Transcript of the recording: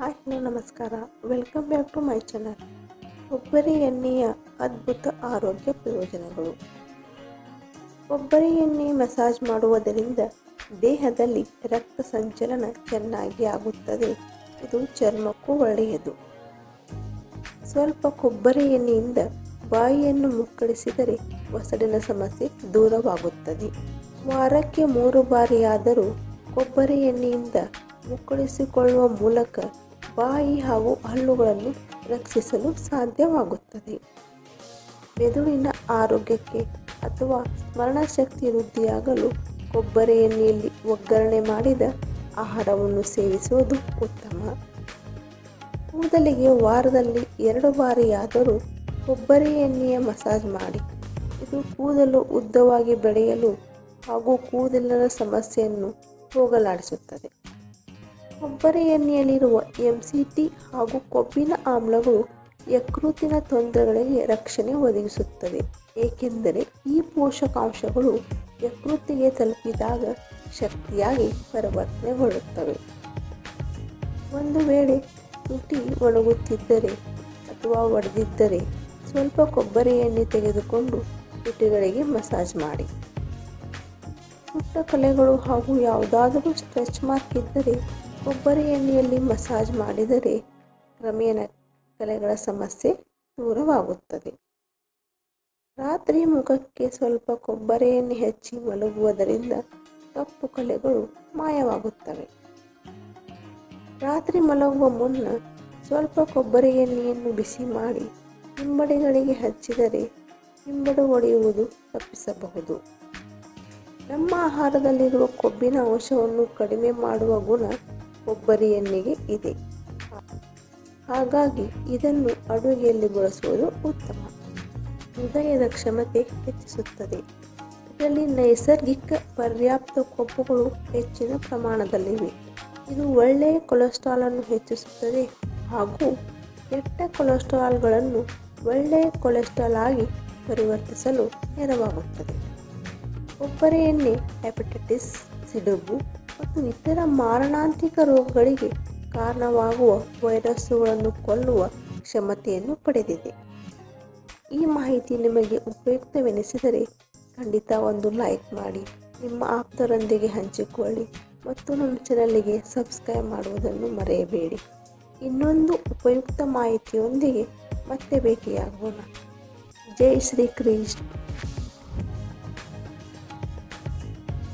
Hi hello ನಮಸ್ಕಾರ. Welcome back to my channel. ಕೊಬ್ಬರಿ ಎಣ್ಣೆಯ ಅದ್ಭುತ ಆರೋಗ್ಯ ಪ್ರಯೋಜನಗಳು. ಕೊಬ್ಬರಿ ಎಣ್ಣೆ ಮಸಾಜ್ ಮಾಡುವುದರಿಂದ ದೇಹದಲ್ಲಿ ರಕ್ತ ಸಂಚಲನ ಚೆನ್ನಾಗಿ ಆಗುತ್ತದೆ. ಇದು ಚರ್ಮಕ್ಕೂ ಒಳ್ಳೆಯದು. ಸ್ವಲ್ಪ ಕೊಬ್ಬರಿ ಎಣ್ಣೆಯಿಂದ ಬಾಯಿಯನ್ನು ಮುಕ್ಕಳಿಸಿದರೆ ಒಸಡಿನ ಸಮಸ್ಯೆ ದೂರವಾಗುತ್ತದೆ. ವಾರಕ್ಕೆ 3 ಬಾರಿಯಾದರೂ ಕೊಬ್ಬರಿ ಎಣ್ಣೆಯಿಂದ ಮುಕ್ಕಳಿಸಿಕೊಳ್ಳುವ ಮೂಲಕ ಬಾಯಿ ಹಾಗೂ ಹಲ್ಲುಗಳನ್ನು ರಕ್ಷಿಸಲು ಸಾಧ್ಯವಾಗುತ್ತದೆ. ಮೆದುಳಿನ ಆರೋಗ್ಯಕ್ಕೆ ಅಥವಾ ಸ್ಮರಣಶಕ್ತಿ ವೃದ್ಧಿಯಾಗಲು ಕೊಬ್ಬರಿ ಎಣ್ಣೆಯಲ್ಲಿ ಒಗ್ಗರಣೆ ಮಾಡಿದ ಆಹಾರವನ್ನು ಸೇವಿಸುವುದು ಉತ್ತಮ. ಕೂದಲಿಗೆ ವಾರದಲ್ಲಿ 2 ಬಾರಿಯಾದರೂ ಕೊಬ್ಬರಿ ಎಣ್ಣೆಯ ಮಸಾಜ್ ಮಾಡಿ. ಇದು ಕೂದಲು ಉದ್ದವಾಗಿ ಬೆಳೆಯಲು ಹಾಗೂ ಕೂದಲಿನ ಸಮಸ್ಯೆಯನ್ನು ಹೋಗಲಾಡಿಸುತ್ತದೆ. ಕೊಬ್ಬರಿ ಎಣ್ಣೆಯಲ್ಲಿರುವ MCT ಹಾಗೂ ಕೊಬ್ಬಿನ ಆಮ್ಲಗಳು ಯಕೃತ್ತಿನ ತೊಂದರೆಗಳಿಗೆ ರಕ್ಷಣೆ ಒದಗಿಸುತ್ತವೆ, ಏಕೆಂದರೆ ಈ ಪೋಷಕಾಂಶಗಳು ಯಕೃತ್ತಿಗೆ ತಲುಪಿದಾಗ ಶಕ್ತಿಯಾಗಿ ಪರಿವರ್ತನೆಗೊಳ್ಳುತ್ತವೆ. ಒಂದು ವೇಳೆ ತುಟಿ ಒಣಗುತ್ತಿದ್ದರೆ ಅಥವಾ ಒಡೆದಿದ್ದರೆ ಸ್ವಲ್ಪ ಕೊಬ್ಬರಿ ಎಣ್ಣೆ ತೆಗೆದುಕೊಂಡು ತುಟಿಗಳಿಗೆ ಮಸಾಜ್ ಮಾಡಿ. ಸುಟ್ಟ ಕಲೆಗಳು ಹಾಗೂ ಯಾವುದಾದರೂ ಸ್ಟ್ರೆಚ್ ಮಾರ್ಕ್ ಇದ್ದರೆ ಕೊಬ್ಬರಿ ಎಣ್ಣೆಯಲ್ಲಿ ಮಸಾಜ್ ಮಾಡಿದರೆ ಕ್ರಮೇಣ ಕಲೆಗಳ ಸಮಸ್ಯೆ ದೂರವಾಗುತ್ತದೆ. ರಾತ್ರಿ ಮುಖಕ್ಕೆ ಸ್ವಲ್ಪ ಕೊಬ್ಬರಿ ಎಣ್ಣೆ ಹಚ್ಚಿ ಮಲಗುವುದರಿಂದ ಕಪ್ಪು ಕಲೆಗಳು ಮಾಯವಾಗುತ್ತವೆ. ರಾತ್ರಿ ಮಲಗುವ ಮುನ್ನ ಸ್ವಲ್ಪ ಕೊಬ್ಬರಿ ಎಣ್ಣೆಯನ್ನು ಬಿಸಿ ಮಾಡಿ ಹಿಂಬಡಿಗಳಿಗೆ ಹಚ್ಚಿದರೆ ಹಿಂಬಡು ಒಡೆಯುವುದು ತಪ್ಪಿಸಬಹುದು. ನಮ್ಮ ಆಹಾರದಲ್ಲಿರುವ ಕೊಬ್ಬಿನ ಅಂಶವನ್ನು ಕಡಿಮೆ ಮಾಡುವ ಗುಣ ಕೊಬ್ಬರಿ ಎಣ್ಣೆಗೆ ಇದೆ. ಹಾಗಾಗಿ ಇದನ್ನು ಅಡುಗೆಯಲ್ಲಿ ಬಳಸುವುದು ಉತ್ತಮ. ಹೃದಯದ ಕ್ಷಮತೆ ಹೆಚ್ಚಿಸುತ್ತದೆ. ಇದರಲ್ಲಿ ನೈಸರ್ಗಿಕ ಪರ್ಯಾಪ್ತ ಕೊಬ್ಬುಗಳು ಹೆಚ್ಚಿನ ಪ್ರಮಾಣದಲ್ಲಿವೆ. ಇದು ಒಳ್ಳೆಯ ಕೊಲೆಸ್ಟ್ರಾಲ್ ಹೆಚ್ಚಿಸುತ್ತದೆ ಹಾಗೂ ಕೆಟ್ಟ ಕೊಲೆಸ್ಟ್ರಾಲ್ಗಳನ್ನು ಒಳ್ಳೆಯ ಕೊಲೆಸ್ಟ್ರಾಲ್ ಆಗಿ ಪರಿವರ್ತಿಸಲು ನೆರವಾಗುತ್ತದೆ. ಕೊಬ್ಬರಿ ಎಣ್ಣೆ ಹೆಪಟೈಟಿಸ್, ಸಿಡುಬು ಮತ್ತು ಇತರ ಮಾರಣಾಂತಿಕ ರೋಗಗಳಿಗೆ ಕಾರಣವಾಗುವ ವೈರಸ್ಸುಗಳನ್ನು ಕೊಲ್ಲುವ ಕ್ಷಮತೆಯನ್ನು ಪಡೆದಿದೆ. ಈ ಮಾಹಿತಿ ನಿಮಗೆ ಉಪಯುಕ್ತವೆನಿಸಿದರೆ ಖಂಡಿತ ಒಂದು ಲೈಕ್ ಮಾಡಿ, ನಿಮ್ಮ ಆಪ್ತರೊಂದಿಗೆ ಹಂಚಿಕೊಳ್ಳಿ ಮತ್ತು ನಮ್ಮ ಚಾನಲ್ಗೆ ಸಬ್ಸ್ಕ್ರೈಬ್ ಮಾಡುವುದನ್ನು ಮರೆಯಬೇಡಿ. ಇನ್ನೊಂದು ಉಪಯುಕ್ತ ಮಾಹಿತಿಯೊಂದಿಗೆ ಮತ್ತೆ ಭೇಟಿಯಾಗೋಣ. ಜೈ ಶ್ರೀ ಕೃಷ್ಣ.